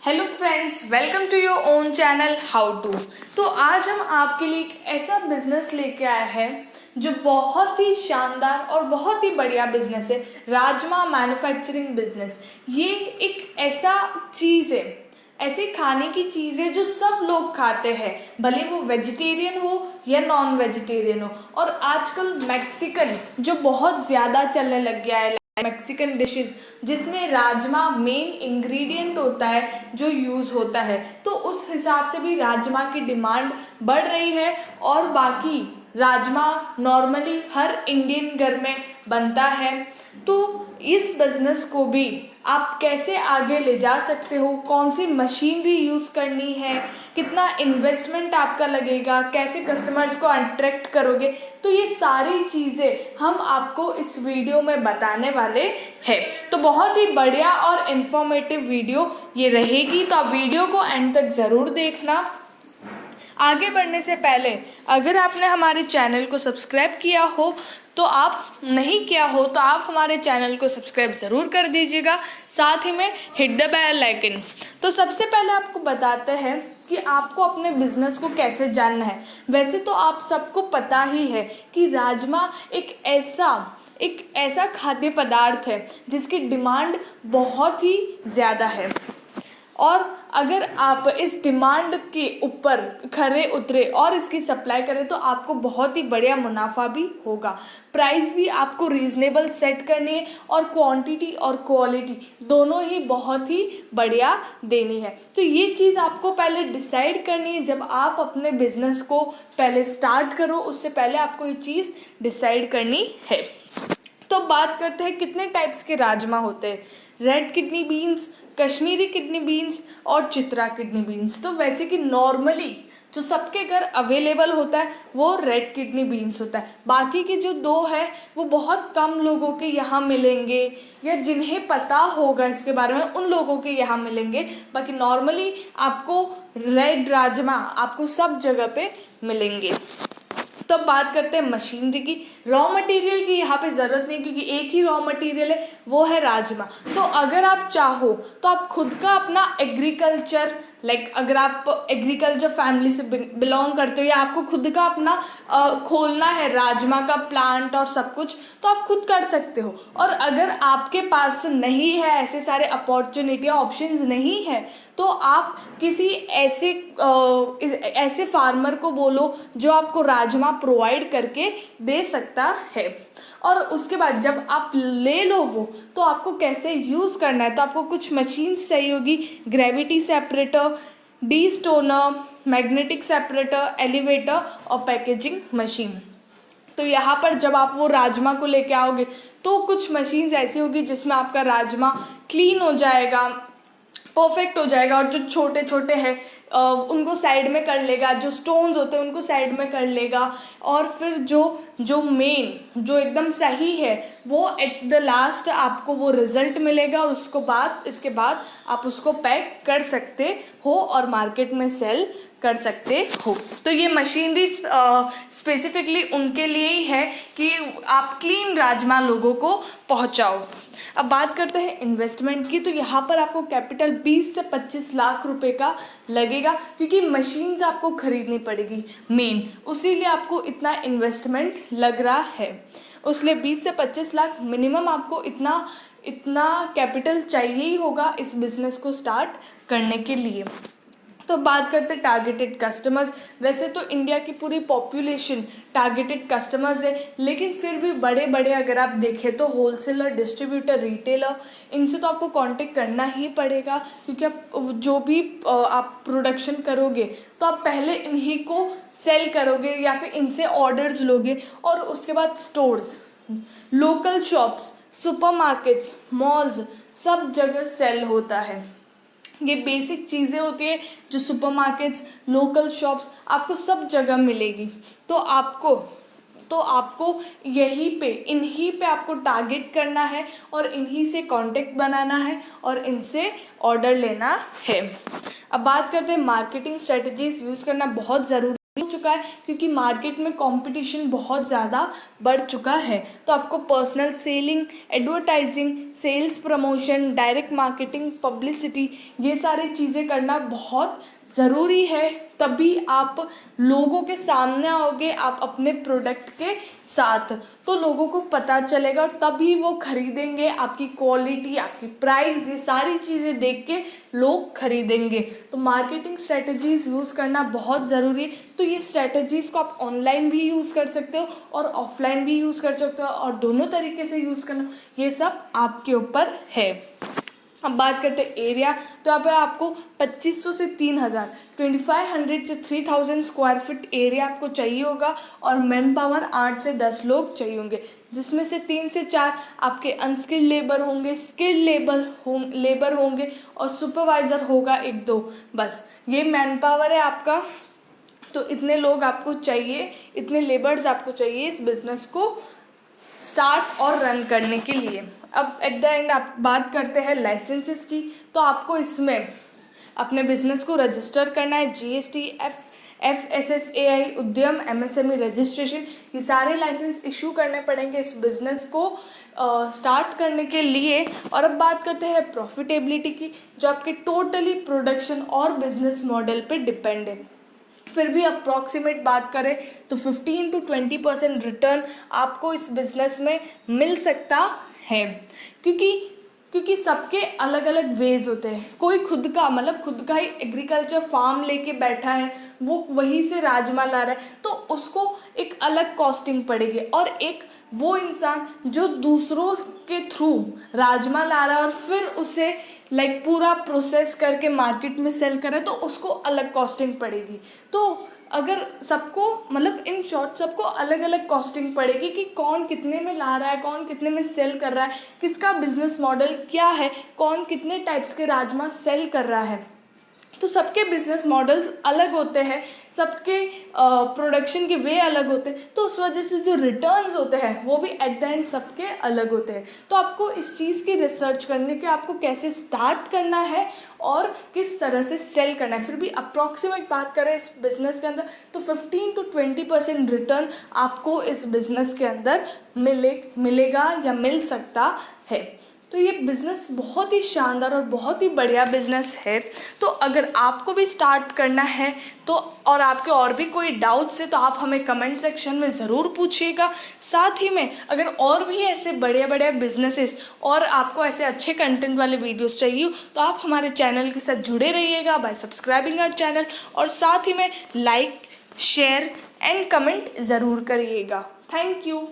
Hello friends, welcome to your own channel how to. तो आज हम आपके लिए एक ऐसा बिजनेस लेके आए हैं जो बहुत ही शानदार और बहुत ही बढ़िया बिजनेस है, राजमा मैन्युफैक्चरिंग बिजनेस। ये एक ऐसा चीज़ है, ऐसे खाने की चीज़ है जो सब लोग खाते हैं, भले वो वेजिटेरियन हो या नॉन वेजिटेरियन हो। और आजकल मैक्सिकन जो बहुत ज़्यादा चलने लग गया है, मैक्सिकन डिशेस जिसमें राजमा मेन इंग्रेडिएंट होता है जो यूज़ होता है, तो उस हिसाब से भी राजमा की डिमांड बढ़ रही है। और बाकी राजमा नॉर्मली हर इंडियन घर में बनता है। तो इस बिज़नेस को भी आप कैसे आगे ले जा सकते हो, कौन सी मशीनरी यूज़ करनी है, कितना इन्वेस्टमेंट आपका लगेगा, कैसे कस्टमर्स को अट्रैक्ट करोगे, तो ये सारी चीज़ें हम आपको इस वीडियो में बताने वाले हैं। तो बहुत ही बढ़िया और इन्फॉर्मेटिव वीडियो ये रहेगी, तो आप वीडियो को एंड तक ज़रूर देखना। आगे बढ़ने से पहले अगर आपने हमारे चैनल को सब्सक्राइब किया हो तो आप हमारे चैनल को सब्सक्राइब ज़रूर कर दीजिएगा, साथ ही में हिट द बेल आइकन। तो सबसे पहले आपको बताते हैं कि आपको अपने बिजनेस को कैसे जानना है। वैसे तो आप सबको पता ही है कि राजमा एक ऐसा खाद्य पदार्थ है जिसकी डिमांड बहुत ही ज़्यादा है, और अगर आप इस डिमांड के ऊपर खरे उतरे और इसकी सप्लाई करें तो आपको बहुत ही बढ़िया मुनाफा भी होगा। प्राइस भी आपको रीज़नेबल सेट करनी है और क्वांटिटी और क्वालिटी दोनों ही बहुत ही बढ़िया देनी है। तो ये चीज़ आपको पहले डिसाइड करनी है। जब आप अपने बिजनेस को पहले स्टार्ट करो, उससे पहले आपको ये चीज़ डिसाइड करनी है। तो बात करते हैं कितने टाइप्स के राजमा होते हैं। Red kidney beans, Kashmiri kidney beans और चित्रा किडनी बीन्स। तो वैसे कि नॉर्मली जो सबके घर अवेलेबल होता है वो रेड किडनी बीन्स होता है। बाकी के जो दो है वो बहुत कम लोगों के यहाँ मिलेंगे, या जिन्हें पता होगा इसके बारे में उन लोगों के यहाँ मिलेंगे। बाकी नॉर्मली आपको रेड राजमा आपको सब जगह पे मिलेंगे। तो अब बात करते हैं मशीनरी की। रॉ मटेरियल की यहाँ पे ज़रूरत नहीं, क्योंकि एक ही रॉ मटेरियल है, वो है राजमा। तो अगर आप चाहो तो आप खुद का अपना एग्रीकल्चर, अगर आप एग्रीकल्चर फैमिली से बिलोंग करते हो या आपको खुद का अपना खोलना है राजमा का प्लांट और सब कुछ, तो आप खुद कर सकते हो। और अगर आपके पास नहीं है, ऐसे सारे अपॉर्चुनिटी ऑप्शंस नहीं है, तो आप किसी ऐसे फार्मर को बोलो जो आपको राजमा प्रोवाइड करके दे सकता है। और उसके बाद जब आप ले लो वो, तो आपको कैसे यूज़ करना है। तो आपको कुछ मशीन्स चाहिए होगी, gravity separator, D stoner, magnetic separator, elevator और पैकेजिंग मशीन। तो यहाँ पर जब आप वो राजमा को लेके आओगे तो कुछ मशीन्स ऐसी होगी जिसमें आपका राजमा क्लीन हो जाएगा, परफेक्ट हो जाएगा, और जो छोटे छोटे हैं उनको साइड में कर लेगा, जो स्टोन्स होते हैं उनको साइड में कर लेगा, और फिर जो मेन जो एकदम सही है वो एट द लास्ट आपको वो रिज़ल्ट मिलेगा। और इसके बाद आप उसको पैक कर सकते हो और मार्केट में सेल कर सकते हो। तो ये मशीनरी स्पेसिफिकली उनके लिए ही है कि आप क्लीन राजमा लोगों को पहुंचाओ। अब बात करते हैं इन्वेस्टमेंट की। तो यहाँ पर आपको कैपिटल 20 से 25 लाख रुपए का लगेगा, क्योंकि मशीन्स आपको खरीदनी पड़ेगी मेन, उसीलिए आपको इतना इन्वेस्टमेंट लग रहा है। उसलिए 20 से 25 लाख मिनिमम आपको इतना कैपिटल चाहिए ही होगा इस बिज़नेस को स्टार्ट करने के लिए। तो बात करते हैं टारगेटेड कस्टमर्स। वैसे तो इंडिया की पूरी पॉपुलेशन टारगेटेड कस्टमर्स है, लेकिन फिर भी बड़े बड़े अगर आप देखें तो होलसेलर, डिस्ट्रीब्यूटर, रिटेलर, इनसे तो आपको कांटेक्ट करना ही पड़ेगा, क्योंकि आप जो भी आप प्रोडक्शन करोगे तो आप पहले इन्हीं को सेल करोगे या फिर इनसे ऑर्डर्स लोगे। और उसके बाद stores, local shops, supermarkets, malls, सब जगह सेल होता है। ये बेसिक चीज़ें होती है जो सुपरमार्केट्स, लोकल शॉप्स आपको सब जगह मिलेगी। तो आपको इन्हीं पे आपको टारगेट करना है और इन्हीं से कांटेक्ट बनाना है और इनसे ऑर्डर लेना है। अब बात करते हैं मार्केटिंग स्ट्रेटजीज यूज़ करना बहुत ज़रूरी हो चुका है, क्योंकि मार्केट में कंपटीशन बहुत ज़्यादा बढ़ चुका है। तो आपको personal selling, advertising, sales promotion, direct marketing, publicity, ये सारी चीज़ें करना बहुत ज़रूरी है। तभी आप लोगों के सामने आओगे, आप अपने प्रोडक्ट के साथ, तो लोगों को पता चलेगा और तभी वो खरीदेंगे। आपकी क्वालिटी, आपकी प्राइस, ये सारी चीज़ें देख के लोग खरीदेंगे। तो मार्केटिंग स्ट्रेटजीज़ यूज़ करना बहुत ज़रूरी है। तो ये स्ट्रेटजीज़ को आप ऑनलाइन भी यूज़ कर सकते हो और ऑफलाइन भी यूज़ कर सकते हो, और दोनों तरीके से यूज़ करना, ये सब आपके ऊपर है। अब बात करते हैं एरिया। तो यहाँ पे आपको 2500 से 3000, 2500 से 3000 स्क्वायर फीट एरिया आपको चाहिए होगा, और मैन पावर 8 से 10 लोग चाहिए होंगे, जिसमें से 3 से 4 आपके अनस्किल्ड लेबर होंगे, स्किल्ड लेबर होंगे, और सुपरवाइज़र होगा 1-2, बस ये मैन पावर है आपका। तो इतने लोग आपको चाहिए, इतने लेबर्स आपको चाहिए इस बिज़नेस को स्टार्ट और रन करने के लिए। अब एट द एंड आप बात करते हैं लाइसेंसेस की। तो आपको इसमें अपने बिजनेस को रजिस्टर करना है, जीएसटी, FSSAI, उद्यम, MSME रजिस्ट्रेशन, ये सारे लाइसेंस इशू करने पड़ेंगे इस बिज़नेस को स्टार्ट करने के लिए। और अब बात करते हैं प्रॉफिटेबिलिटी की, जो आपके टोटली प्रोडक्शन और बिजनेस मॉडल पे डिपेंड है। फिर भी अप्रॉक्सीमेट बात करें तो 15 to 20% रिटर्न आपको इस बिज़नेस में मिल सकता है, क्योंकि सबके अलग अलग वेज होते हैं। कोई खुद का ही एग्रीकल्चर फार्म लेके बैठा है, वो वहीं से राजमा ला रहा है, तो उसको एक अलग कॉस्टिंग पड़ेगी। और एक वो इंसान जो दूसरों के थ्रू राजमा ला रहा है और फिर उसे पूरा प्रोसेस करके मार्केट में सेल करे, तो उसको अलग कॉस्टिंग पड़ेगी। तो अगर सबको इन शॉर्ट सबको अलग अलग कॉस्टिंग पड़ेगी कि कौन कितने में ला रहा है, कौन कितने में सेल कर रहा है, किसका बिजनेस मॉडल क्या है, कौन कितने टाइप्स के राजमा सेल कर रहा है। तो सबके बिजनेस मॉडल्स अलग होते हैं, सबके प्रोडक्शन के वे अलग होते हैं, तो उस वजह से जो रिटर्न्स होते हैं वो भी एट द एंड सबके अलग होते हैं। तो आपको इस चीज़ की रिसर्च करने के आपको कैसे स्टार्ट करना है और किस तरह से सेल करना है। फिर भी अप्रॉक्सीमेट बात करें इस बिज़नेस के अंदर तो 15 to 20% रिटर्न आपको इस बिज़नेस के अंदर मिलेगा या मिल सकता है। तो ये बिज़नेस बहुत ही शानदार और बहुत ही बढ़िया बिज़नेस है। तो अगर आपको भी स्टार्ट करना है तो, और आपके और भी कोई डाउट्स है, तो आप हमें कमेंट सेक्शन में ज़रूर पूछिएगा। साथ ही में अगर और भी ऐसे बड़े बड़े बिजनेसेस और आपको ऐसे अच्छे कंटेंट वाले वीडियोस चाहिए तो आप हमारे चैनल के साथ जुड़े रहिएगा बाय सब्सक्राइबिंग आवर चैनल, और साथ ही में लाइक, शेयर एंड कमेंट ज़रूर करिएगा। Thank you.